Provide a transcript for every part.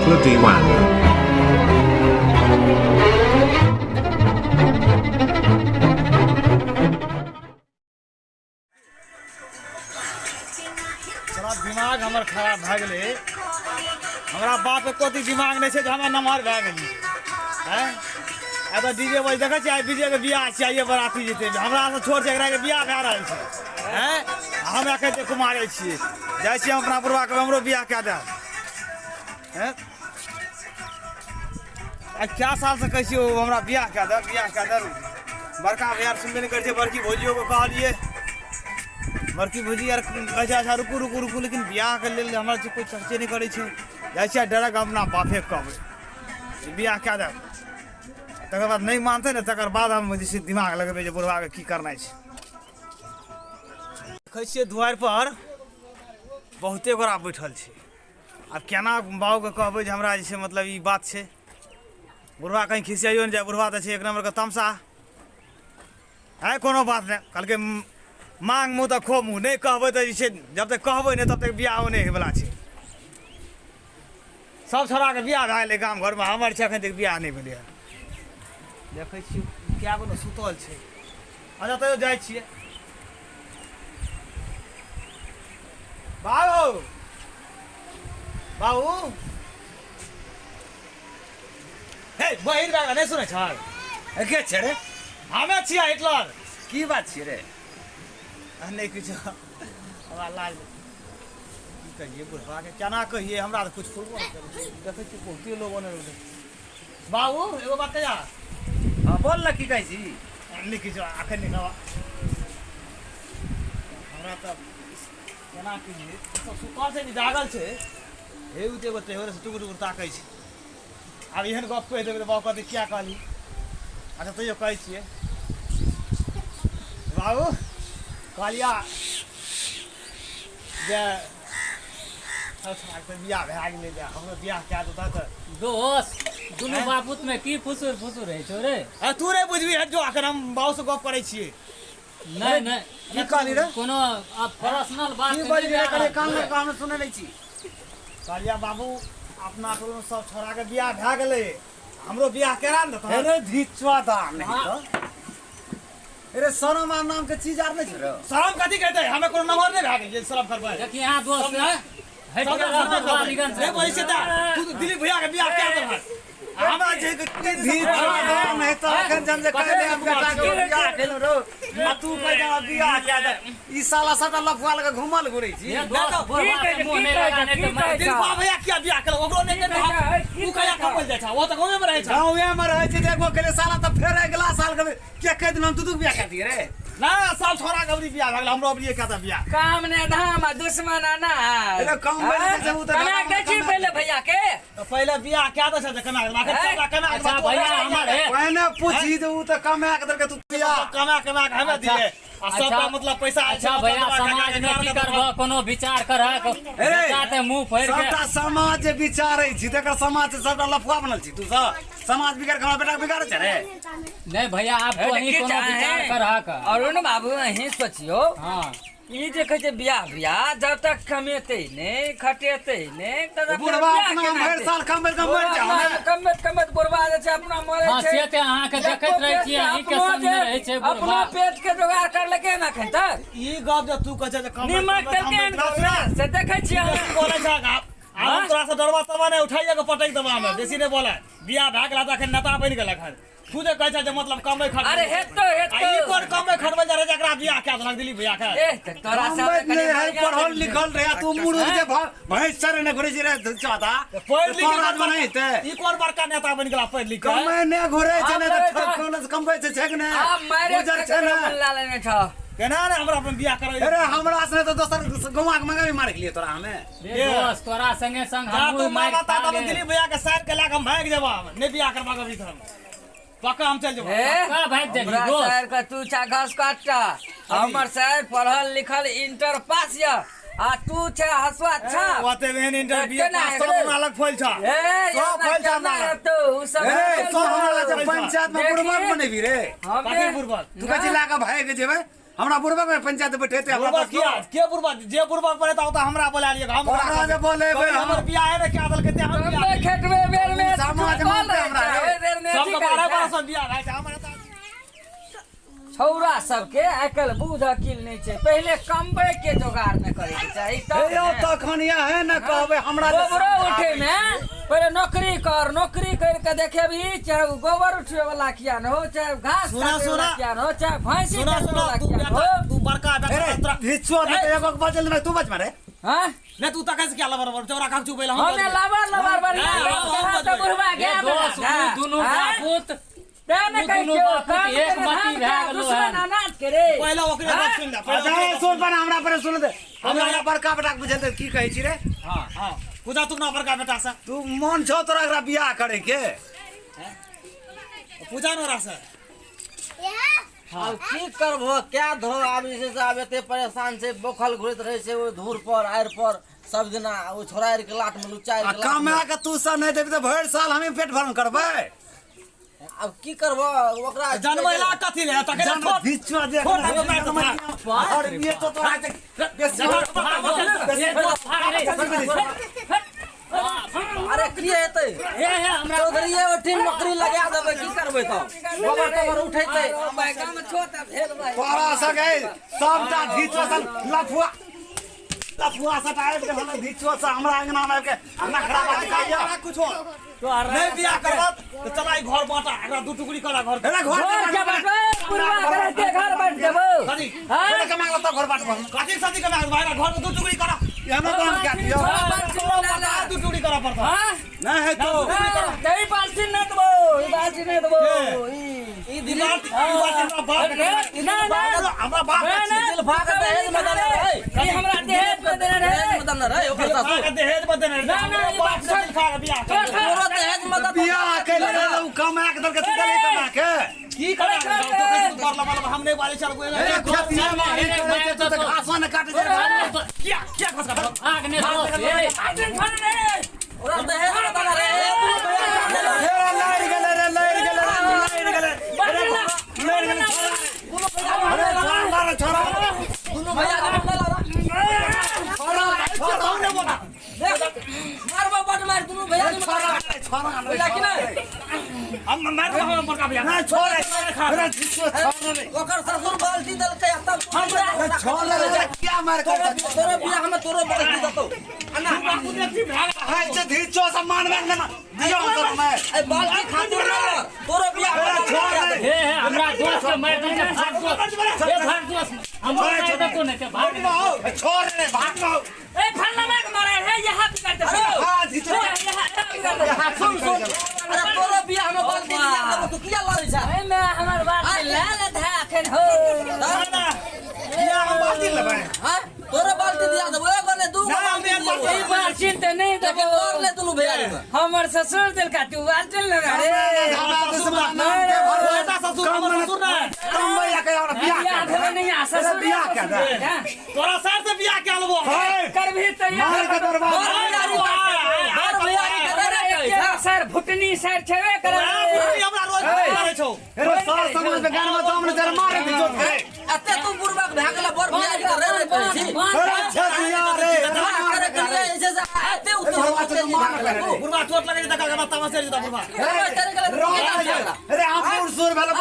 Chakla Diwan. दिमाग हमर खराब भए गेलै हमरा बाप के कोती दिमाग नहीं छै जे हमे नमहर भए गेली हैं आ तो डीजे बज देखै छी डीजे के बियाह चाहिए बराती जेते हमरा से छोड़ छै एकरा के बियाह भए रहल छै हैं हम कहते कुमारे छियै जाइ छी हम अपना बुढ़वा के हमरो बियाह कए दे हैं आ क्या साल से कहै छी हमरा बियाह कए दे बड़का भैया सुनबे नहीं करै छै बड़की भौजियो के कहलिए बड़की भौजी यार कहै छै अच्छा रुकू लेकिन बियाह के लेल हमरा कोई चर्चे नहीं करै छै जाइ छियै डायरेक्ट अपना बापे कहबै बियाह कए दे तकर बाद नहीं मानते ने तकर बाद हम जैसे दिमाग लगेबै जे बुढ़वा के की करनाइ छै देखै छियै दुआरि पर बहुते गोरा बैठल छै आब केना बाबू के कहबै जे हमरा जे छै मतलब ई बात छै बुढ़वा कहीं खिसियाइयो नहि जाए बुढ़वा तऽ छै एक नंबर के तमसा है कोनो बात नहीं कहलकै मांग मुँह तो खो मुँह नहीं कहबै तो जब तक कहबै नहीं तब तक बियाह नहीं होइवला छै सब छोड़ा के बियाह भए गेलै गाम घरमे हमर छै एखन तक बियाह नहीं भेलै हँ देखै छियै कए गो ने सुतल छै अच्छा तैयो जाइ छियै बाबू हे बहिन बाबा नहीं सुनै छ के छै रे हमे छियै हिटलर की बात छियै रे नहीं कुछ हमरा लाल की कहिए बुढ़वा के केना कहिए हमरा तो कुछ फुलबो नहीं करै देखै छी बहुते लोग ओने बाबू एगो बात कहिया हाँ बोल ना की कहै छी नहीं किछ अखन नहीं खावा हमरा तो केना कहिए सब सुतल छै जागल छै हे उते गोटे होरे से टुकुर टुकुर ताकै छै आब एहन गप कहि देबै तऽ बाबू कहतै क्या कहली अच्छा तैयो कहै छियै बाबू कहलिया जे बियाह भए गेलै जे हमरो बियाह कए देता तऽ दोस्त दुनू बापूत में की फुसुर रहै छौ रे तू रे बुझबी हट जो अखन हम बाबू से गप करै छियै नहीं की कहली रे कोनो पर्सनल बात की बोल रे करे कान में काम सुनै नै छी कहलिया बाबू अपना टोल सब छोरा के बियाह भए गेलै हमरो बियाह करा न देता अरे धिचवा दाम नहीं तो अरे शरम नाम के चीज आर नहीं छै रे शरम कथी कहते हमें कोनो नंबर नहीं भए गेल जे शरम करबै देखि यहाँ दोस्त है हट रे बोलै छै तू दिलीप भैया के बियाह कए देबा हमरा जे धिचवा दाम नहीं तो अखन जन जे कहले हम बेटा के बियाह केलो रो आ तू कह जा बियाह क्या दे ई साला सटा लफुआ लगे घुमल घुरै छी दिलीप भैया किया बियाह केलो ओकरो नहीं के तू कहिया कमल जाइ छ वो त गांव में रहै छ गांव में रहै छी देखो केले साला त फेर अगला साल के दिन हम तू बियाह कर दिए रे ना सब छोरा गबरी बियाह भए गेल हमरो अबरी कहता बियाह काम ने धाम दुश्मन ना अरे काम में से उ त कना देखी पहले भैया के तो पहले बियाह क्या दे छै कना कना अच्छा भैया हमर है पहले पूछी तो उ त कमा के दर के तू बियाह कमा के हमें दिए आ सब का मतलब पैसा अच्छा भैया समाज में की करबो कोनो विचार करक जाते मुंह फेर के सबटा समाज जे विचारै छी तकर समाज से सबटा लफुआ बनल छी तू सब समाज बिगाड़ के बेटा बिगाड़ छै रे नहीं भैया आप वही कोनो विचार करक अरुण बाबू अहीं सोचियो हां ई देखे छै बियाह जब तक कमेते नहीं खटेते नहीं तब तक बुढ़वा अपना भर साल कमबे मर जाओ कमत बुढ़वा जे छै अपना मरे हां छै से ते अहाँ के देखैत रहै छी अहीं के सामने रहै छै अपना बुढ़वा पेट के जोगाड़ कर लेके ना खैता ई गप जे तू कह छै कम निमक देलके से देखे छी बोले छ हम तोरा से डरवा तबा नहीं उठाइए के पटक देबा हमें बेसी नहीं बोला बियाह भए गेला त अखन नेता बन गेल अखन तू जे कहै छै जे मतलब कमै खट अरे हेतो ई कोन कमै खटबै जा रे जकरा बियाह कए देलक दिलीप भैया के ए तोरा सब नहीं है पढ़ल लिखल रे तू मुरुख जे भैंस चरे ने घुरै छी रे चादा पढ़ लिख राज बनाई ते ई कोन बड़का नेता बन गेला पढ़ लिख के कमे ने घुरै छै ने त कॉलेज कमबै छै छक ने आ मारे गुजर छै ने लाले ने छ केना ने हमरा अपन बियाह करबै अरे हमरा से तो दोसर गवा के मंगा भी मार के लिए तोरा हमें ए दोस्त तोरा संगे संग जा हम तू मार मांगता तब दिलीप भैया के साइड के ला के हम भाग जेबा नहीं बियाह करबा के भी हम पक्का हम चल जेबा का भाग जाबी हमरा दोस्त शहर का तू छा घास काटता हमर शहर पढ़ल लिखल इंटर पास या आ तू छे हसवा अच्छा ओते वेन इंटरव्यू केना पास सब हेतै? अलग फैल छ ए सब फैल छ ना तो उ सब ए तो हमरा चल पंचायत में देखिए। बुढ़वा बनेबी रे बाकी बुरबल तू कथि लागा भाई के जेबे हमरा बुढ़वा में पंचायत बैठे थे हमरा बुढ़बा किया के बुढ़बा जे बुढ़बा पड़े तो हमरा बोला लिए हम हमरा जे बोले हमर बियाह है ना क्या दल के हम बियाह खेतवे बेर में समाज मानते हमरा सब 12 बियाह है हमरा छौरा सबके आइकल बुध अकिल नहीं छै पहले कमबै के जोगाड़ में करे के चाही यो तखन है न कहबे हमरा गोबरो उठे में पहले नौकरी कर के देखेबी चाहे गोबर उठे वाला किया न हो चाहे घास काटे वाला किया न हो चाहे भैंसी काटे वाला किया न हो तू बड़का बेटा हिचो न एगो बजल में तू बच मारे हां नहीं तू तक क्या लबर चौरा का चुप हम हमें लबर बढ़िया तो बुढ़वा गया दुनू बापूत तेने कहि एक मती भए गेलो है अनाज करे पहले ओकरे बात सुन ले पहले सुन पर हमरा पर सुन दे हमरा बड़का बेटा बुझे त की कहै छी रे हां पूजा तू ना बड़का बेटा सा तू मन छौ तोरा एकरा बियाह करे के पूजा न रहा सा अब की करबो क्या धो आब जे से आब एते परेशान से बोखल घुरत रहे से ओ धूर पर आयर पर सब दिना ओ छोरार के लाट में लुचाई के लाट कमा के तू सब नहीं देबी त भर साल हमें पेट भरन करबै अब की करबो ओकरा जनमैला कथि रे तके छोट बिचवा जे और ये तो अरे की हेतै हमरा चौधरी ओठी नौकरी लगा देबै की करबै त गोबर तोबर उठैतै बैगा में छोटा भेल भाई तोरा सके सबटा ढीचो सन लफुआ सटाए के हम ढीचो से हमरा अंगना में के नखरा बात कहिया कुछ नहीं बियाह करब तो चला घर बाटा एकरा दू टुकड़ी करा घर एना घर के बाटे पूरा करे के घर बांट देबो कथि हां कमा के तो घर बाट कथि शादी के भाई घर में दू टुकड़ी करा एना काम क्या दियो दू टुकड़ी करा पड़ता हां नहीं है तो दही बाल्टी न देबो ई बाल्टी न देबो ई दिमाग बाप ना ना हमरा बाप दिल भाग दहेज मदन रे ई हमरा दहेज में देने दहेज मदन रे ओकर सासू दहेज बदन ना ना ई बात चल खा बियाह तोरो दहेज मदन बियाह के ले उ कमा के दर के चले कमा के की करा तो कैसे कर लबा हमने वाले चल गए खेतिया में तो घासवा न काटे क्या क्या खस कर आग ने दो ए ओरा दहेज मदन रे लड़ गेले अरे मार छोरा दुनु भैया मारबो बड मार दुनु भैया छोरा भैया कि नहीं हम मार हम बड़का बियाह ना छोरा अरे छोरा रे ओकर ससुर बाल्टी दल के तब हमरा छोरा रे क्या मार कर तोरो बियाह में तोरो बाल्टी दतो हाय जे धीचो सम्मान में ना दियो तो मैं ए बाल्टी खातिर ना तोरो बियाह में छोरा रे ए हमरा दोस्त के मार दे भाग दो ए भाग दो हम मार दे तो नहीं के भाग छोरा रे भाग लो ए फल्ला में मारे है यहां पे करते अरे हां धीचो सुन अरे तोरो बियाह में बाल्टी दिया तब तू किया लड़ी छा ए मैं हमर बात ले ले था अखन हो बियाह में बाल्टी लेबै हां तोरो बाल्टी दिया दबो एगो ने दू ई बाल्टी त नहीं देबो देबो और ले दुनु भैया हमर ससुर दिल का तू बाल्टी लगा रे हमरा दुश्मन नाम के बेटा ससुर ना कम भैया के और बियाह बियाह कर भेल नहीं आ ससुर बियाह कर दे तोरा सर से बियाह के अलबो कर भी मार तैयार के दरबार सर भुटनी सर छेबे करे हमरा रोज मारे छौ अरे सारा समाज में गान में तो हमने जरा मारे धीचो के अते तू बुरबक भागला बर भैया के रे रे कहै छी अरे छतिया रे करे के लिए ऐसे से आते उतर बुरबा चोट लगे त का तमाशा रे बुरबा अरे हम पूर सुर भले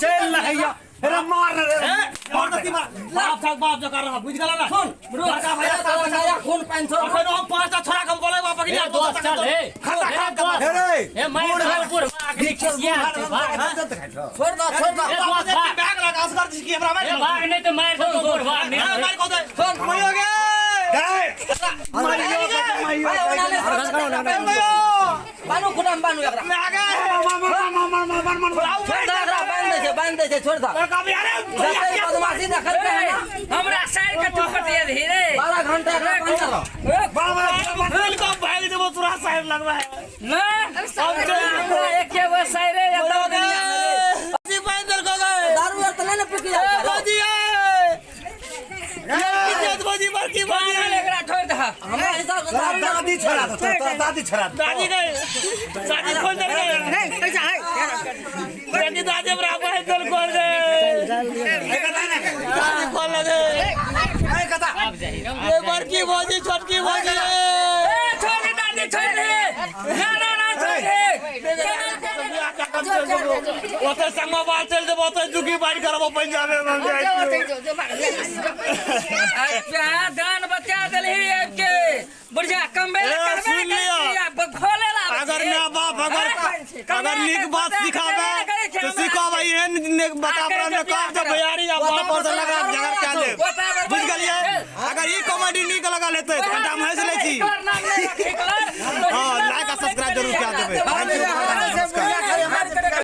चल रहिया अरे मार रे और नती मार बाप जो कर रहा बुझ गला ना सुन बड़का भैया साला नया खून पैन छोड़ अखन हम पांचटा छोरा कम बोले बाप के दोस्त चल ए अरे ए मार दो आग ने किया भाग छोड़ दो बैग लगा असगर जी की हमरा ए भाग नहीं तो मार दो बुढ़वा ने मार को दे सुन मयो गे बानु खुदाम बानु एकरा बांध दे छे छोड़ दा जते बदमाशी देखल के है ना हमरा सर के टुकट ये धीरे 12 घंटा एकरा बांध दो को भाग देबो तोरा साइड लगवा है ना अब एक के वो सरे या तो दुनिया में जी बांधर को गए दारू और तने न पिकी जा बाजी बाजी बड़की बाजी एकरा छोड़ दे हमरा हिसाब से दारू दादी छड़ा तो दादी छड़ा दादी गए दादी खोल दे नहीं कैसा है दादी दादी बराबर है चल खोल दे ये बड़की भौजी छोटकी भौजी छोड़ दे दादी छोड़ दे ना छोड़ दे ओते संगमा बात चल दे ओते दुखी बात करबो पंजाब में हम जाई अच्छा दान बचा दलही के बुढ़िया कम सुन लिया खोले ला अगर माँ बाप अगर निक बात सिखावे तो सिखा भाई एहन निक बता पर में काम तो भैयारी या बाप पर लगा झगड़ के दे बुझ गलिए अगर ई कॉमेडी निक लगा लेते घंटा में हंस ले छी हां लाइक और सब्सक्राइब जरूर कर दे